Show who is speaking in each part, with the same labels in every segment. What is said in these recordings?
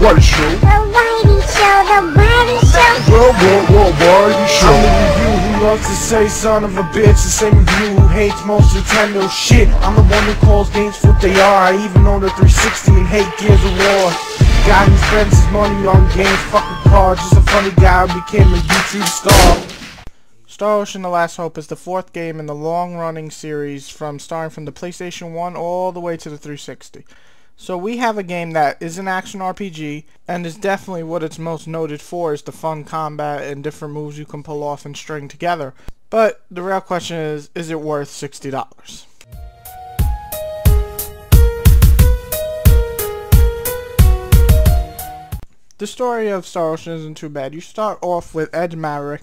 Speaker 1: What show?
Speaker 2: The Whitey Show, the Whitey Show.
Speaker 1: What show?
Speaker 3: I'm the review who loves to say son of a bitch. The same review who hates most Nintendo shit. I'm the one who calls games what they are. I even own the 360 and hate Gears of War. Guy who spends his money on games, fucking cards. Just a funny guy who became a YouTube star.
Speaker 4: Star Ocean: The Last Hope is the fourth game in the long-running series starting from the PlayStation 1 all the way to the 360. So we have a game that is an action RPG, and is definitely what it's most noted for, is the fun combat and different moves you can pull off and string together. But the real question is it worth $60? The story of Star Ocean isn't too bad. You start off with Edge Maverick,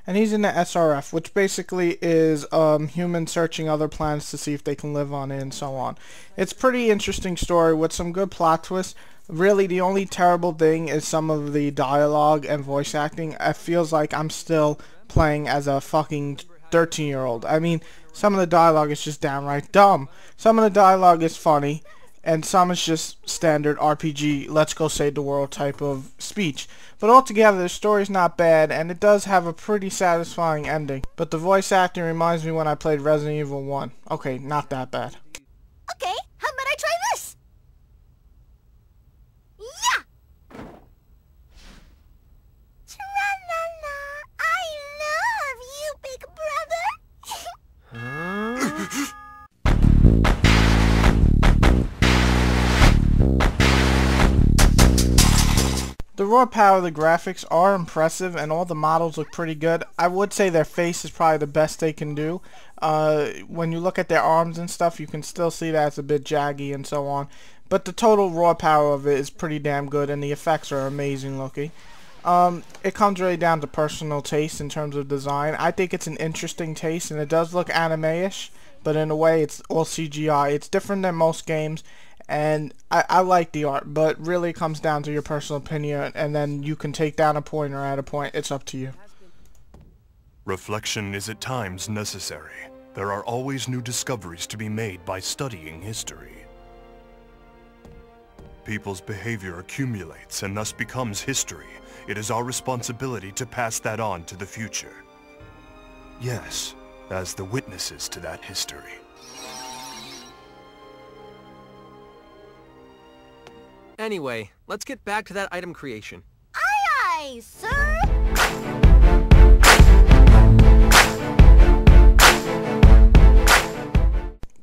Speaker 4: and he's in the SRF, which basically is humans searching other planets to see if they can live on it and so on. It's a pretty interesting story with some good plot twists. Really, the only terrible thing is some of the dialogue and voice acting. It feels like I'm still playing as a fucking 13-year-old. I mean, some of the dialogue is just downright dumb. Some of the dialogue is funny, and some is just standard RPG, let's go save the world type of speech. But altogether, the story's not bad, and it does have a pretty satisfying ending. But the voice acting reminds me when I played Resident Evil 1. Okay, not that bad.
Speaker 2: Okay, how about I try this? Yeah! Tra-la-la, I love you, big brother!
Speaker 4: The raw power of the graphics are impressive, and all the models look pretty good. I would say their face is probably the best they can do. When you look at their arms and stuff, you can still see that it's a bit jaggy and so on. But the total raw power of it is pretty damn good, and the effects are amazing looking. It comes really down to personal taste in terms of design. I think it's an interesting taste, and it does look anime-ish, but in a way it's all CGI. It's different than most games, and I like the art, but really it comes down to your personal opinion, and then you can take down a point or add a point. It's up to you.
Speaker 5: Reflection is at times necessary. There are always new discoveries to be made by studying history. People's behavior accumulates and thus becomes history. It is our responsibility to pass that on to the future. Yes, as the witnesses to that history.
Speaker 6: Anyway, let's get back to that item creation.
Speaker 2: Aye, aye, sir!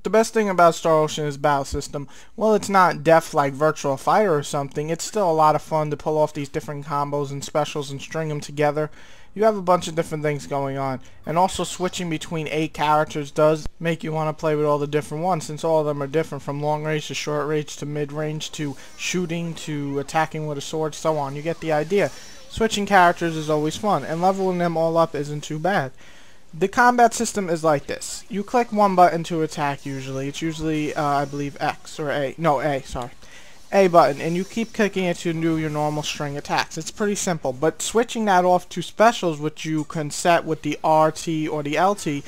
Speaker 4: The best thing about Star Ocean is battle system. Well, it's not deft like Virtua Fighter or something. It's still a lot of fun to pull off these different combos and specials and string them together. You have a bunch of different things going on. And also switching between 8 characters does make you want to play with all the different ones, since all of them are different, from long range to short range to mid range to shooting to attacking with a sword, so on. You get the idea. Switching characters is always fun, and leveling them all up isn't too bad. The combat system is like this. You click one button to attack usually. It's usually, I believe, X or A. No, A, sorry. A button, and you keep clicking it to do your normal string attacks. It's pretty simple, but switching that off to specials, which you can set with the RT or the LT,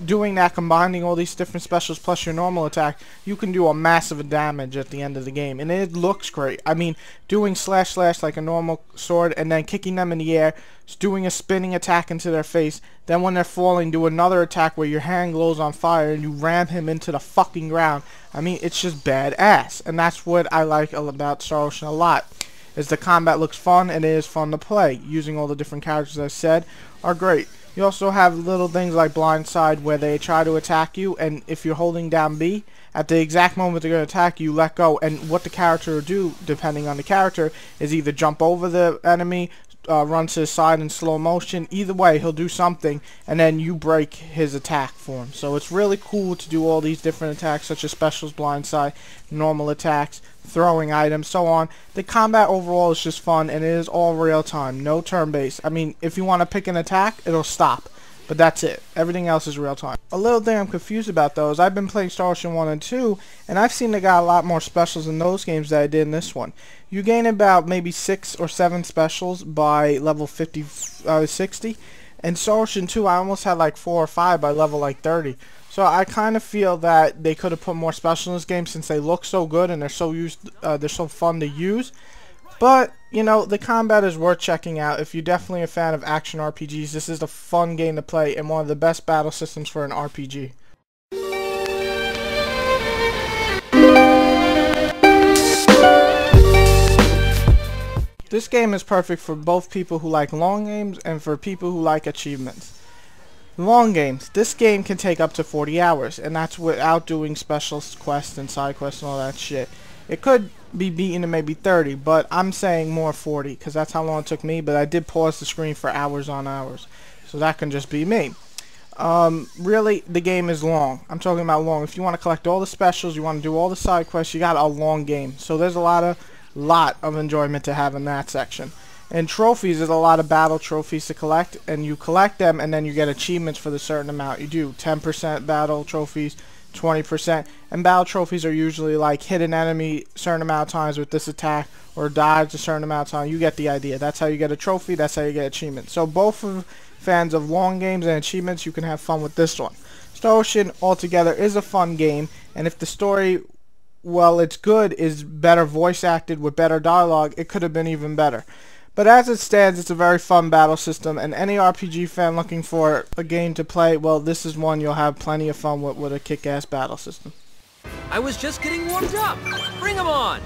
Speaker 4: doing that, combining all these different specials plus your normal attack, you can do a massive damage at the end of the game, and it looks great. I mean, doing slash slash like a normal sword, and then kicking them in the air, doing a spinning attack into their face, then when they're falling, do another attack where your hand glows on fire and you ram him into the fucking ground. I mean, it's just badass, and that's what I like about Star Ocean a lot, is the combat looks fun, and it is fun to play. Using all the different characters I said are great. You also have little things like Blindside, where they try to attack you, and if you're holding down B, at the exact moment they're going to attack you, let go, and what the character will do, depending on the character, is either jump over the enemy, run to his side in slow motion. Either way, he'll do something, and then you break his attack for him. So it's really cool to do all these different attacks, such as specials, blindside, normal attacks, throwing items, so on. The combat overall is just fun, and it is all real time, no turn-based. I mean, if you want to pick an attack, it'll stop, but that's it. Everything else is real time. A little thing I'm confused about, though, is I've been playing Star Ocean 1 and 2, and I've seen they got a lot more specials in those games than I did in this one. You gain about maybe 6 or 7 specials by level 60, and Star Ocean 2 I almost had like 4 or 5 by level like 30. So I kind of feel that they could have put more special in this game, since they look so good and they're so fun to use. But, you know, the combat is worth checking out. If you're definitely a fan of action RPGs, this is a fun game to play and one of the best battle systems for an RPG. This game is perfect for both people who like long games and for people who like achievements. Long games. This game can take up to 40 hours, and that's without doing special quests and side quests and all that shit. It could be beaten in maybe 30, but I'm saying more 40, because that's how long it took me, but I did pause the screen for hours on hours. So that can just be me. Really, the game is long. I'm talking about long. If you want to collect all the specials, you want to do all the side quests, you got a long game. So there's a lot of enjoyment to have in that section. And trophies, there's a lot of battle trophies to collect, and you collect them and then you get achievements for the certain amount. You do 10% battle trophies, 20%, and battle trophies are usually like hit an enemy a certain amount of times with this attack or dodge a certain amount of time. You get the idea. That's how you get a trophy, that's how you get achievements. So both of fans of long games and achievements, you can have fun with this one. Star Ocean altogether is a fun game, and if the story, well, it's good, is better voice acted with better dialogue, it could have been even better. But as it stands, it's a very fun battle system, and any RPG fan looking for a game to play, well, this is one you'll have plenty of fun with a kick-ass battle system.
Speaker 6: I was just getting warmed up. Bring 'em on!